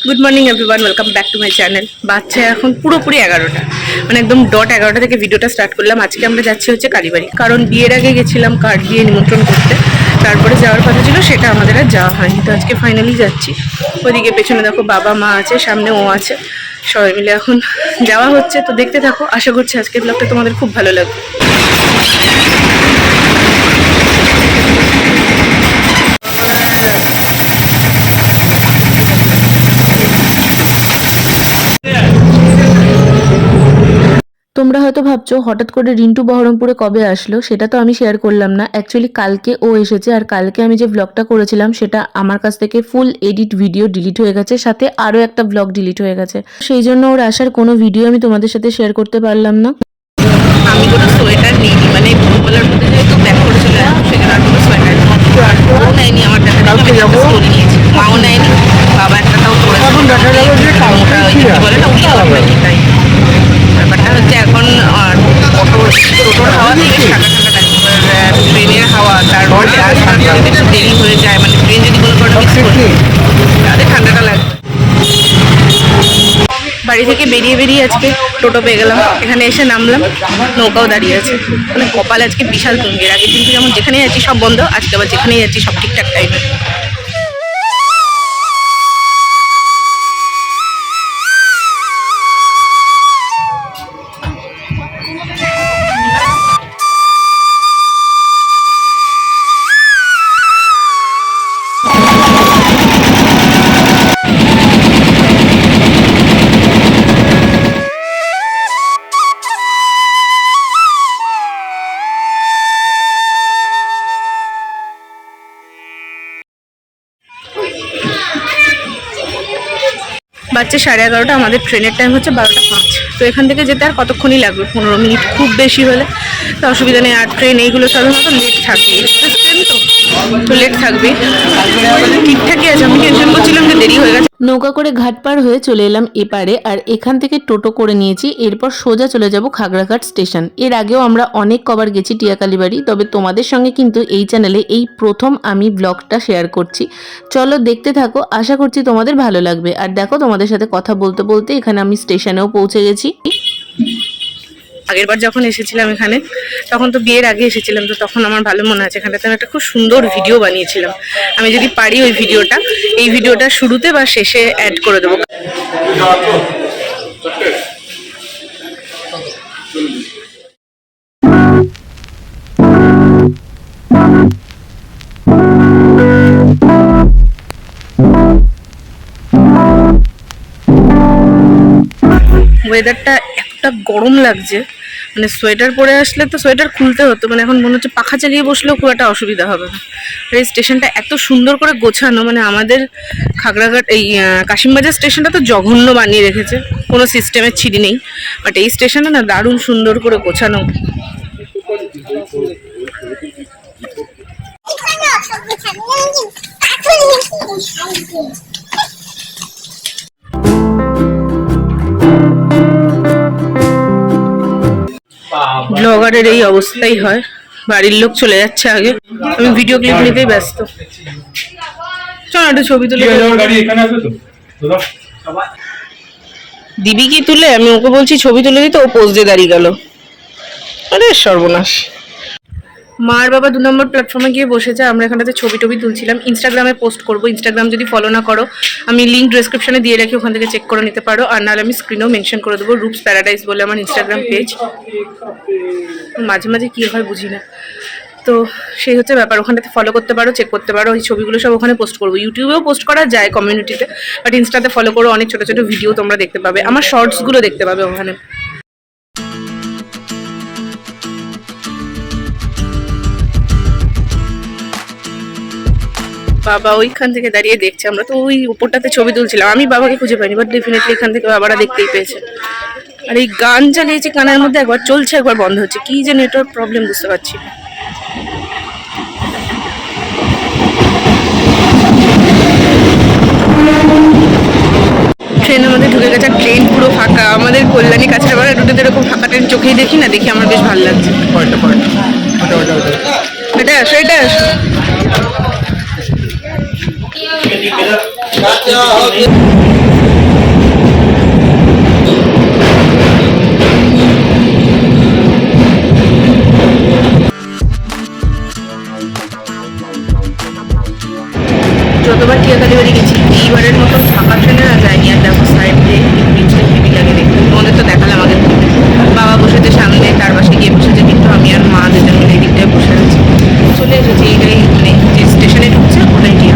Good morning everyone, welcome back to my channel. বাচ্চা এখন পুরোপুরি 11টা, মানে একদম ডট 11টা থেকে ভিডিওটা স্টার্ট করলাম। আজকে আমরা যাচ্ছি হচ্ছে কালীবাড়ি, কারণ বিয়ের আগে গেছিলাম কার্ড দিয়ে নিমন্ত্রণ করতে, তারপরে যাওয়ার কথা ছিল, সেটা আমাদের আর যাওয়া হয়নি। তো আজকে ফাইনালি যাচ্ছি। ওইদিকে পেছনে দেখো বাবা মা আছে, সামনে ও আছে, সবাই মিলে এখন যাওয়া হচ্ছে। তো দেখতে থাকো, আশা করছি আজকের ব্লগটা তোমাদের খুব ভালো লাগবে। তোমরা হয়তো ভাবছো হঠাৎ করে রিন্টু বহরমপুরে কবে আসলো, সেটা তো আমি শেয়ার করলাম না। অ্যাকচুয়ালি কালকে ও এসেছে, আর কালকে আমি যে ব্লগটা করেছিলাম সেটা আমার কাছ থেকে ফুল এডিট ভিডিও ডিলিট হয়ে গেছে, সাথে আরও একটা ব্লগ ডিলিট হয়ে গেছে। সেই জন্য ওর আসার কোনো ভিডিও আমি তোমাদের সাথে শেয়ার করতে পারলাম না। আমি কোনো সোয়েটার নিইনি, মানে ফুটবলের মধ্যে যেহেতু ব্যাক করে চলে আসবো, সেখানে আর কোনো সোয়েটার নেয়নি। আমার দেখা নিয়েছি, মাও নেয়নি, বাবা একটা তাও পড়েছে, বলে না উঠি তাই। ব্যাপারটা হচ্ছে এখন টোটোর হাওয়া থেকে ঠান্ডা ঠান্ডা লাগছে, ট্রেনের হাওয়া, তারপরে যদি একটু দেরি হয়ে যায়, মানে ট্রেন যদি কোনো কারণে মিস করি তাহলে ঠান্ডাটা লাগবে। বাড়ি থেকে বেরিয়ে আজকে টোটো পেয়ে গেলাম, এখানে এসে নামলাম, নৌকাও দাঁড়িয়ে আছে। মানে কপাল আজকে বিশাল তুঙ্গের। আগের দিন যেমন যেখানেই যাচ্ছি সব বন্ধ, আজকে আবার যেখানেই যাচ্ছি সব ঠিকঠাক টাইমে। বাচ্চা 11:30, আমাদের ট্রেনের টাইম হচ্ছে 12:05। তো এখান থেকে যেতে আর কতক্ষণই লাগবে, 15 মিনিট খুব বেশি হলে, তো অসুবিধা নেই। আর ট্রেন এইগুলো সাধারণত লেট থাকে, এক্সপ্রেস ট্রেন তো লেট থাকবে, ঠিকঠাকই আছে। আমি টেনশন করছিলাম যে দেরি হয়ে গেছে। নৌকা করে ঘাট পার হয়ে চলে এলাম এপারে, আর এখান থেকে টোটো করে নিয়েছি। এরপর সোজা চলে যাব খাগড়াঘাট স্টেশন। এর আগেও আমরা অনেক কবার গেছি টিয়াকালীবাড়ি, তবে তোমাদের সঙ্গে কিন্তু এই চ্যানেলে এই প্রথম আমি ব্লগটা শেয়ার করছি। চলো দেখতে থাকো, আশা করছি তোমাদের ভালো লাগবে। আর দেখো, তোমাদের সাথে কথা বলতে বলতে এখানে আমি স্টেশনেও পৌঁছে গেছি। আগেরবার যখন এসেছিলাম এখানে, তখন তো বিয়ের আগে এসেছিলাম, তো তখন আমার ভালো মনে আছে এখানটাতে আমি একটা খুব সুন্দর ভিডিও বানিয়েছিলাম। আমি যদি পারি ওই ভিডিওটা এই ভিডিওটা শুরুতে বা শেষে অ্যাড করে দেবো। ওয়েদারটা একটা গরম লাগছে, মানে সোয়েটার পরে আসলে তো সোয়েটার খুলতে হতো, মানে এখন মনে হচ্ছে পাখা চালিয়ে বসলেও খুব একটা অসুবিধা হবে না। আর এই স্টেশনটা এত সুন্দর করে গোছানো, মানে আমাদের খাগড়াঘাট এই কাশিমবাজার স্টেশনটা তো জঘন্য বানিয়ে রেখেছে, কোনো সিস্টেমের ছিঁড়ি নেই, বাট এই স্টেশনে না দারুণ সুন্দর করে গোছানো। ব্লগারের এই অবস্থাই হয়, বাড়ির লোক চলে যাচ্ছে আগে, আমি ভিডিও ক্লিপ নিতেই ব্যস্ত। চল একটা ছবি তুলে দিবি কি তুলে, আমি ওকে বলছি ছবি তুলে দিতে, ও পোজ দিয়ে দাঁড়িয়ে গেল। আরে সর্বনাশ। মার বাবা 2 নম্বর প্ল্যাটফর্মে গিয়ে বসেছে, আমরা এখানটাতে ছবি টবি তুলছিলাম, ইনস্টাগ্রামে পোস্ট করবো। ইনস্টাগ্রাম যদি ফলো না করো, আমি লিঙ্ক ডেসক্রিপশনে দিয়ে রাখি, ওখান থেকে চেক করে নিতে পারো। আর নাহলে আমি স্ক্রিনেও মেনশন করে দেবো, রূপস প্যারাডাইস বলে আমার ইনস্টাগ্রাম পেজ। মাঝে মাঝে কী হয় বুঝি না, তো সেই হচ্ছে ব্যাপার। ওখানটাতে ফলো করতে পারো, চেক করতে পারো, ওই ছবিগুলো সব ওখানে পোস্ট করবো। ইউটিউবেও পোস্ট করা যায় কমিউনিটিতে, বাট ইনস্টাতে ফলো করো, অনেক ছোটো ছোটো ভিডিও তোমরা দেখতে পাবে, আমার শর্টসগুলো দেখতে পাবে ওখানে। বাবা ওইখান থেকে দাঁড়িয়ে দেখছে, আমরা তো ওই উপরটাতে ছবি তুলছিলাম, আমি বাবাকে খুঁজে পাইনি, বাট ডেফিনেটলি এখান থেকে বাবারা দেখতেই পেয়েছে। আর এই গান চালিয়েছে কানের মধ্যে, একবার চলছে একবার বন্ধ হচ্ছে, কি যে নেটওয়ার্ক প্রবলেম বুঝতে পারছি না। ট্রেন আমাদের ঢুকে গেছে, ট্রেন পুরো ফাঁকা। আমাদের কল্যাণী কাছড়াপাড়া রুটে এরকম ফাঁকা ট্রেন চোখেই দেখি না, দেখি আমার বেশ ভালো লাগছে। এটা আসো, এটা আসো। যতবার টিয়াখালি বাড়ি গেছি এইবারের মতন ফাঁকা ট্রেনে না যায়নি। আর দেখো সাইড দিয়ে ব্রিজটা হেভি লাগে দেখতে। তোমাদের তো দেখালাম আগে, বাবা বসেছে সামনে, তার পাশে গিয়ে বসেছে, কিন্তু আমি আর মা দুজন মিলে এই দিকটায় বসে আছি। চলে এসেছি এইটাই, মানে যে স্টেশনে ঢুকছে ওটাই টিয়া।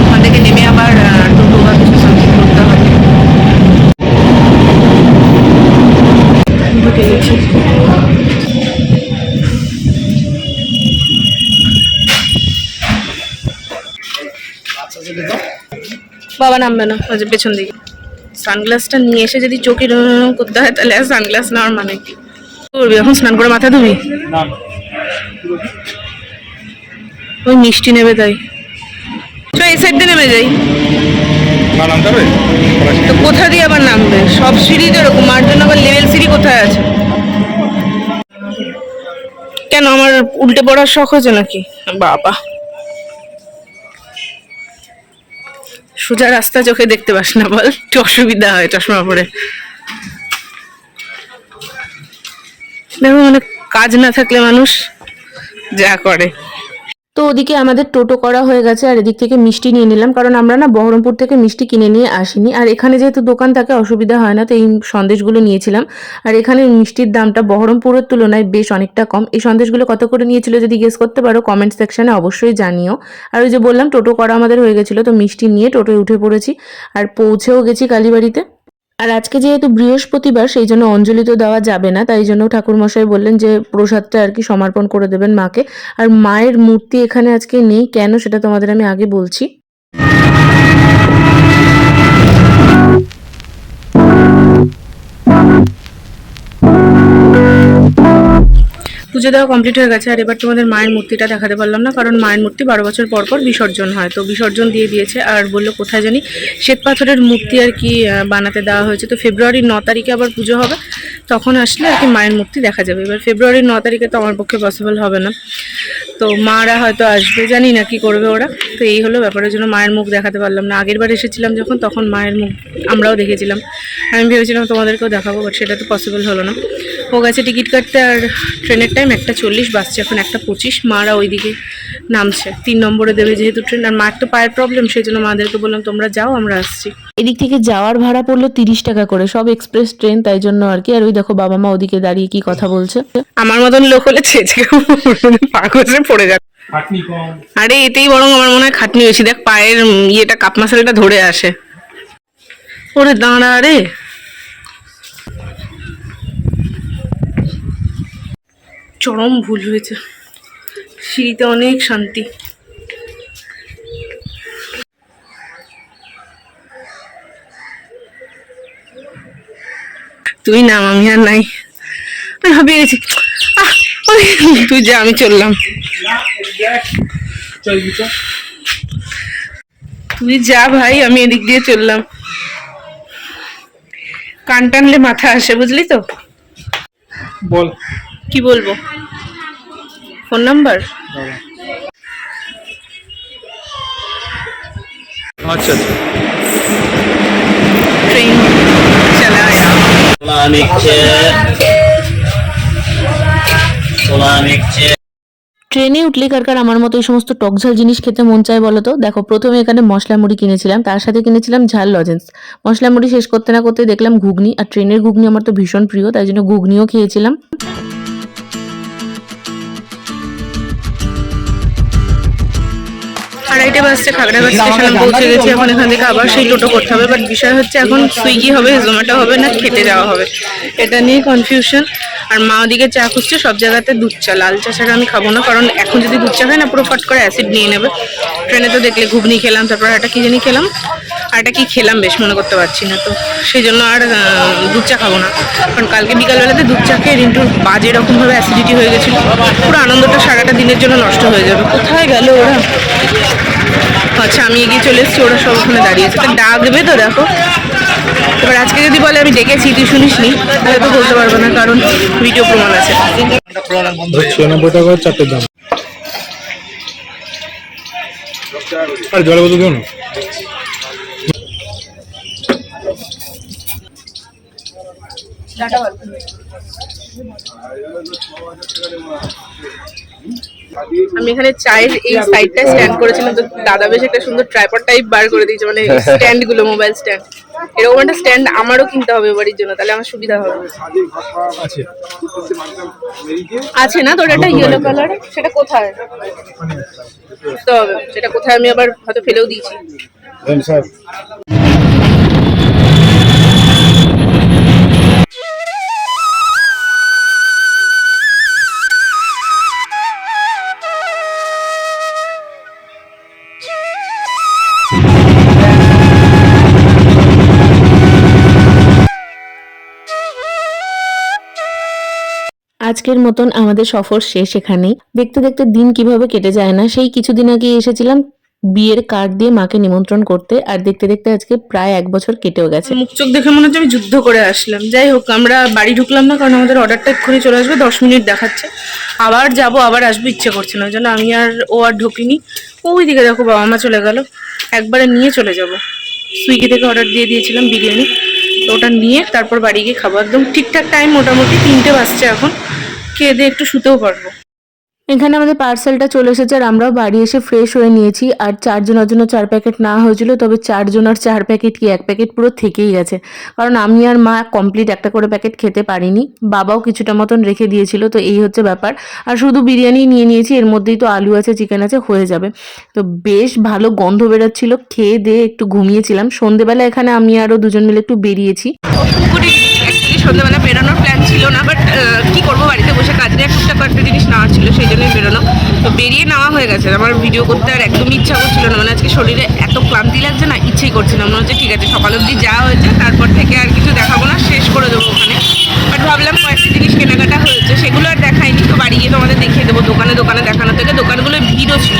ওখান থেকে নেমে আবার টোটো বা কিছু সামথিং করতে হবে। ঢুকে গেছি। বাবা নামবে না, ওই যে পেছন দিকে। সানগ্লাসটা নিয়ে এসে যদি চোখে করতে হয় তাহলে আর সানগ্লাস নেওয়ার মানে কি করবি? এখন স্নান করে মাথা ধুবি? ওই মিষ্টি নেবে তাই তো এই সাইড দিয়ে নেমে যাই। তো কোথা দিয়ে আবার নামবে? সব সিঁড়ি তো এরকম, মার জন্য আবার লেভেল সিঁড়ি কোথায় আছে? কেন আমার উল্টে পড়ার শখ হয়েছে নাকি? বাবা, সোজা রাস্তা চোখে দেখতে পাস না বল? একটু অসুবিধা হয় চশমা পরে। দেখো মানে কাজ না থাকলে মানুষ যা করে। তো ওদিকে আমাদের টোটো করা হয়ে গেছে, আর এদিক থেকে মিষ্টি নিয়ে নিলাম, কারণ আমরা না বহরমপুর থেকে মিষ্টি কিনে নিয়ে আসিনি। আর এখানে যেহেতু দোকান থাকে অসুবিধা হয় না, তো এই সন্দেশগুলো নিয়েছিলাম। আর এখানে মিষ্টির দামটা বহরমপুরের তুলনায় বেশ অনেকটা কম। এই সন্দেশগুলো কত করে নিয়েছিল যদি গেস করতে পারো কমেন্ট সেকশনে অবশ্যই জানিও। আর ওই যে বললাম টোটো করা আমাদের হয়ে গেছিলো, তো মিষ্টি নিয়ে টোটোয় উঠে পড়েছি আর পৌঁছেও গেছি কালীবাড়িতে। আর আজকে যেহেতু বৃহস্পতিবার সেই জন্য অঞ্জলি তো দেওয়া যাবে না, তাই জন্য ঠাকুরমশাই বললেন যে প্রসাদটা আর কি সমর্পণ করে দেবেন মাকে। আর মায়ের মূর্তি এখানে আজকে নেই, কেন সেটা তোমাদের আমি আগে বলছি। পুজো দেওয়া কমপ্লিট হয়ে গেছে, আর এবার তোমাদের মায়ের মূর্তিটা দেখাতে পারলাম না, কারণ মায়ের মূর্তি 12 বছর পর পর বিসর্জন হয়, তো বিসর্জন দিয়ে দিয়েছে। আর বললো কোথায় জানি শ্বেত পাথরের মূর্তি আর কি বানাতে দেওয়া হয়েছে, তো ফেব্রুয়ারির 9 তারিখে আবার পুজো হবে, তখন আসলে আর কি মায়ের মূর্তি দেখা যাবে। এবার ফেব্রুয়ারির 9 তারিখে তো আমার পক্ষে পসিবল হবে না, তো মারা হয়তো আসবে, জানি না কি করবে ওরা। তো এই হলো ব্যাপারের জন্য মায়ের মুখ দেখাতে পারলাম না। আগের বার এসেছিলাম যখন, তখন মায়ের মুখ আমরাও দেখেছিলাম, আমি ভেবেছিলাম তোমাদেরকেও দেখাবো, বাট সেটা তো পসিবল হলো না। ও গেছে টিকিট কাটতে, আর ট্রেনের টাইম 1:40 বাজছে, এখন 1:25। মারা ওইদিকে নামছে, 3 নম্বরে দেবে যেহেতু ট্রেন। আর মার তো পায়ের প্রবলেম, সেই জন্য মাদেরকে বললাম তোমরা যাও, আমরা আসছি। এদিক থেকে যাওয়ার ভাড়া পড়লো 30 টাকা করে, সব এক্সপ্রেস ট্রেন, তাই জন্য আর কি। আর ওই দেখো বাবা মা ওদিকে দাঁড়িয়ে কি কথা বলছে। আমার মতন লোক হলে ছেঁচকে পাগলে পড়ে যাবে। আরে এতেই বরং আমার মনে হয় খাটনি বেশি। দেখ পায়ের ইয়েটা, কাপ মাসালটা ধরে আসে। ওরে দাঁড়া রে, চরম ভুল হয়েছে। সিঁড়িতে অনেক শান্তি। তুই নাম, আমি আর নাই, আমি হাঁপিয়ে গেছি। তুই যা, আমি চললাম। তুই যা ভাই, আমি এদিক দিয়ে চললাম। কান টানলে মাথা আসে, বুঝলি তো। বল কি বলবো? Phone number? আচ্ছা আচ্ছা। ট্রেন চলা ট্রেনে উঠলে কার কার আমার মতো এই সমস্ত টকঝাল জিনিস খেতে মন চায় বলো তো? দেখো প্রথমে এখানে মশলা মুড়ি কিনেছিলাম, তার সাথে কিনেছিলাম ঝাল লজেন্স। মশলা মুড়ি শেষ করতে না করতে দেখলাম ঘুগনি, আর ট্রেনের ঘুগনি আমার তো ভীষণ প্রিয়, তাই জন্য ঘুগনিও খেয়েছিলাম। আড়াইটে বাজছে, খাগড়াবাদ স্টেশনে পৌঁছে গেছি। এখন এখান থেকে আবার সেই টোটো করতে হবে, বাট বিষয় হচ্ছে এখন সুইগি হবে, জোম্যাটো হবে না খেতে যাওয়া হবে, এটা নিয়ে কনফিউশন। আর মা ওদিকে চা খুঁজছে, সব জায়গাতে দুধ চা, লাল চা ছাড়া আমি খাবো না, কারণ এখন যদি দুধ চা খাই না পুরো ফট করে অ্যাসিড নিয়ে নেবে। ট্রেনে তো দেখলে ঘুগনি খেলাম, তারপর একটা কি জানি খেলাম, আর একটা কি খেলাম বেশ মনে করতে পারছি না, তো সেই জন্য আর দুধ চা খাবো না। কারণ কালকে বিকালবেলাতে দুধ চা খেয়ে রিন্টুর বাজে রকমভাবে অ্যাসিডিটি হয়ে গেছিলো, পুরো আনন্দটা সারাটা দিনের জন্য নষ্ট হয়ে যাবে। কোথায় গেল ওরা? আচ্ছা আমি এগিয়ে চলে এসেছি, ওরা সব ওখানে দাঁড়িয়েছে, তো ডাকবে তো দেখো। এবার আজকে যদি বলে আমি ডেকেছি তুই শুনিস নি, তাহলে তো বলতে পারবো না, কারণ ভিডিও প্রমাণ আছে। 96 টাকা 4টে দাম। আর জলের বোতল দিও না। আমি এখানে চায়ের এই সাইডটা স্ট্যান্ড করেছিলাম, তো দাদা বেশ একটা সুন্দর ট্রাইপড টাইপ বার করে দিয়েছে, মানে স্ট্যান্ড গুলো, মোবাইল স্ট্যান্ড। এরকম একটা স্ট্যান্ড আমারও কিনতে হবে বাড়ির জন্য, তাহলে আমার সুবিধা হবে। আছে না তোর একটা ইয়েলো কালার, সেটা কোথায়? তো হবে সেটা কোথায়, আমি আবার হয়তো ফেলেও দিয়েছি। আজকের মতন আমাদের সফর শেষ এখানেই। দেখতে দেখতে দিন কিভাবে কেটে যায় না। সেই কিছুদিন আগে এসেছিলাম বিয়ের কার্ড দিয়ে মাকে নিমন্ত্রণ করতে, আর দেখতে দেখতে আজকে প্রায় 1 বছর কেটেও গেছে। মুখ চোখ দেখে মনে হচ্ছে আমি যুদ্ধ করে আসলাম। যাই হোক, আমরা বাড়ি ঢুকলাম না, কারণ আমাদের অর্ডারটা এক্ষুনি চলে আসবে, 10 মিনিট দেখাচ্ছে। আবার যাব, আবার আসবো, ইচ্ছে করছে না, ওই জন্য আমি আর ও আর ঢুকিনি। ওইদিকে দেখো বাবা মা চলে গেল, একবারে নিয়ে চলে যাব। সুইগি থেকে অর্ডার দিয়ে দিয়েছিলাম বিরিয়ানি, তো ওটা নিয়ে তারপর বাড়ি গিয়ে খাবো। একদম ঠিকঠাক টাইম, মোটামুটি 3টে বাজছে এখন। খেয়ে দিয়ে একটু শুতেও পারবো। এখানে আমাদের পার্সেলটা চলে এসেছে, আর আমরাও বাড়ি এসে ফ্রেশ হয়ে নিয়েছি। আর 4 জনের জন্য 4 প্যাকেট না হয়েছিল, তবে 4 জনের 4 প্যাকেট কি 1 প্যাকেট পুরো থেকেই গেছে, কারণ আমি আর মা কমপ্লিট একটা করে প্যাকেট খেতে পারিনি। বাবাও কিছুটা মতন রেখে দিয়েছিল, তো এই হচ্ছে ব্যাপার। আর শুধু বিরিয়ানি নিয়ে নিয়েছি, এর মধ্যেই তো আলু আছে, চিকেন আছে, হয়ে যাবে। তো বেশ ভালো গন্ধ বেরোচ্ছিল, খেয়ে দিয়ে একটু ঘুমিয়েছিলাম। সন্ধেবেলা এখানে আমি আরও দুজন মিলে একটু বেরিয়েছি। সন্ধ্যাবেলা বেরোনোর প্ল্যান ছিল না, বাট কি করবো, বাড়িতে বসে কাজে টুকটাক একটা জিনিস নেওয়া ছিল, সেই জন্যই বেরোনো। তো বেরিয়ে নেওয়া হয়ে গেছে। আমার ভিডিও করতে আর একদমই ইচ্ছা করছিল না, মানে আজকে শরীরে এত ক্লান্তি লাগছে না, ইচ্ছেই করছে না। মনে হচ্ছে ঠিক আছে, সকাল অবধি যাওয়া হয়েছে, তারপর থেকে আর কিছু দেখাবো না, শেষ করে দেবো ওখানে। বাট ভাবলাম কয়েকটা জিনিস কেনাকাটা হয়েছে, সেগুলো আর দেখাইনি, তো বাড়ি গিয়ে তোমাদের দেখিয়ে দেবো। দোকানে দোকানে দেখানো থেকে দোকানগুলো ভিড়ও ছিল,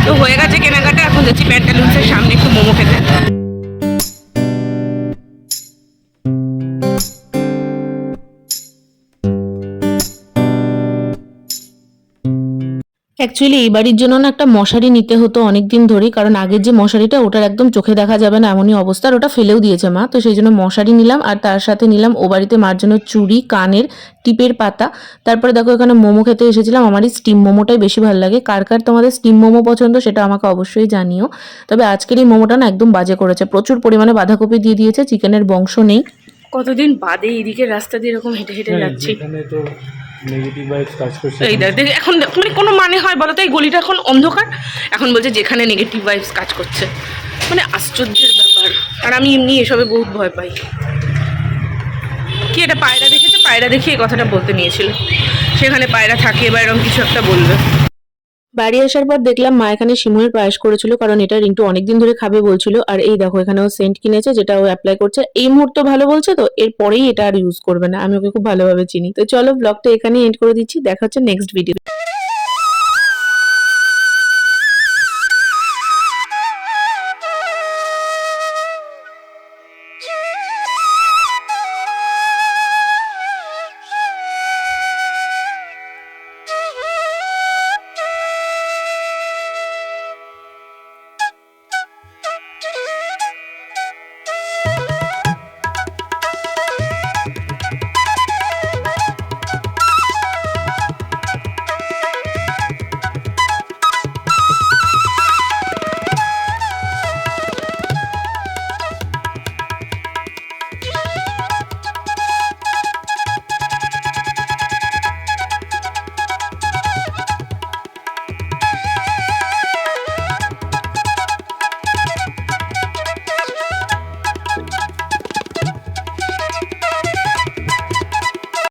তো হয়ে গেছে কেনাকাটা। এখন যাচ্ছি প্যান্টালুন্সের সামনে একটু মোমো খেতে। অ্যাকচুয়ালি এই বাড়ির জন্য না একটা মশারি নিতে হতো অনেকদিন ধরেই, কারণ আগের যে মশারিটা ওটার একদম চোখে দেখা যাবে না এমনই অবস্থা, আর ওটা ফেলেও দিয়েছে মা। তো সেই জন্য মশারি নিলাম, আর তার সাথে নিলাম ও বাড়িতে মার জন্য চুড়ি, কানের টিপের পাতা। তারপরে দেখো এখানে মোমো খেতে এসেছিলাম। আমার এই স্টিম মোমোটাই বেশি ভালো লাগে। কার কার তোমাদের স্টিম মোমো পছন্দ সেটা আমাকে অবশ্যই জানিও। তবে আজকের এই মোমোটা না একদম বাজে করেছে, প্রচুর পরিমাণে বাঁধাকপি দিয়ে দিয়েছে, চিকেনের বংশ নেই। কতদিন বাদে এইদিকে রাস্তা দিয়ে এরকম হেঁটে হেঁটে যাচ্ছি। নেগেটিভ ভাইবস কাজ করছে। এই দেখ এখন মানে কোনো মানে হয় বলো তো, এই গলিটা এখন অন্ধকার, এখন বলছে যেখানে নেগেটিভ ভাইবস কাজ করছে, মানে আশ্চর্যের ব্যাপার। আর আমি এমনি এসবে বহুত ভয় পাই। কি এটা পায়রা দেখেছে, পায়রা দেখে এই কথাটা বলতে নিয়েছিল, সেখানে পায়রা থাকে বা এরকম কিছু একটা বলবে। বাড়ি আসার পর দেখলাম মা এখানে শিমুয়ের পায়েস করেছিল, কারণ এটা রিন্টু অনেকদিন ধরে খাবে বলছিল। আর এই দেখো এখানে ও সেন্ট কিনেছে, যেটা ও অ্যাপ্লাই করছে। এই মুহূর্তে ভালো বলছে, তো এরপরেই এটা আর ইউজ করবে না, আমি ওকে খুব ভালোভাবে চিনি। তো চলো ব্লগটা এখানেই এন্ড করে দিচ্ছি, দেখা হচ্ছে নেক্সট ভিডিও।